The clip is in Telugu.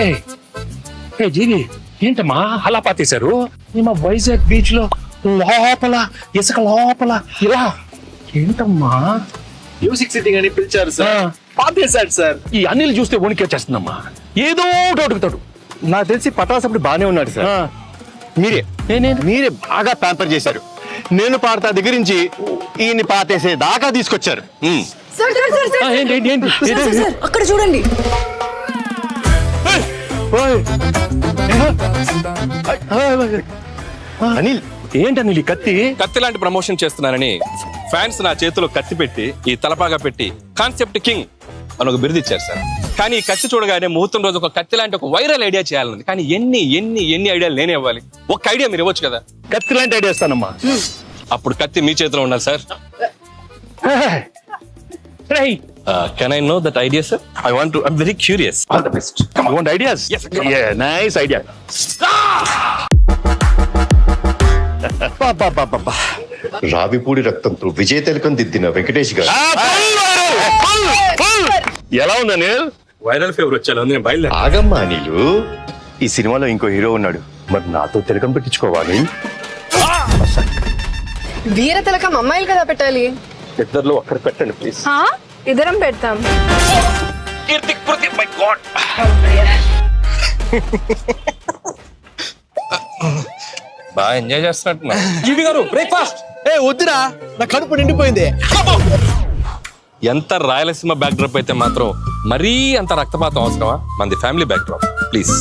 ఏ జీవి ఏంటమ్మా అలా పాతేశారు? మా వైజాగ్ బీచ్ లో లోపల ఇసుక లోపల ఇలా ఏంటమ్మా? మ్యూజిక్ సిట్టింగ్ అని పిలిచారు సార్, పాతేశాడు సార్. ఈ అనిల్ చూస్తే వణికేచేస్తుందమ్మా. ఏదో ఒకటి అడుగుతాడు. నాకు తెలిసి పటాస్ అప్పుడు బానే ఉన్నాడు సార్. మీరే బాగా ప్యాంపర్ చేశారు. నేను పాడతా దగ్గర నుంచి ఈయన్ని పాతేసే దాకా తీసుకొచ్చారు. సార్ సార్ సార్ సార్ ఏంటి ఏంటి ఏంటి సార్, సార్, సార్, అక్కడ చూడండి. అనిల్ ఏంటి అనిల్ ఈ కత్తి? కత్తి లాంటి ప్రమోషన్ చేస్తున్నానని ఫ్యాన్స్ నా చేతిలో కత్తి పెట్టి ఈ తలపాగా పెట్టి కాన్సెప్ట్ కింగ్ అని ఒక బిరుదు ఇచ్చారు సార్. కానీ ఈ కత్తి చూడగానే ముహూర్తం రోజు ఒక కత్తి లాంటి ఒక వైరల్ ఐడియా చేయాలని, కానీ ఎన్ని ఐడియాలు నేనే ఇవ్వాలి? ఒక ఐడియా మీరు ఇవ్వచ్చు కదా. కత్తి లాంటి ఐడియా ఇస్తానమ్మా. అప్పుడు కత్తి మీ చేతిలో ఉండాలి sir. Can I know that idea sir? I'm very curious. All the best. You want ideas? Yes, come on. Nice idea. Ravipudi రక్తంతో విజయ తిలకం దిద్దిన వెంకటేష్ గారు ఎలా ఉంది అనిల్? వైరల్ ఫీవర్ వచ్చాను, నేను బయలుదేరా. ఆగమ్మా నీళ్ళు. ఈ సినిమాలో ఇంకో హీరో ఉన్నాడు. మరి నాతో తిలకం పెట్టించుకోవాలి. వీర తిలకం అమ్మాయిలు కదా పెట్టాలి. ఇద్దర్లో ఒక్కడ పెట్టండి ప్లీజ్. ఇద్దరం పెడతాం. బాగా ఎంజాయ్ చేస్తున్నట్టున్నా. జీవి గారు బ్రేక్ఫాస్ట్. వద్దురా, నా కడుపు నిండిపోయింది. ఎంత రాయలసీమ బ్యాక్ డ్రాప్ అయితే మాత్రం మరీ అంత రక్తపాతం అవసరమా? మనది ఫ్యామిలీ బ్యాక్ డ్రాప్ ప్లీజ్.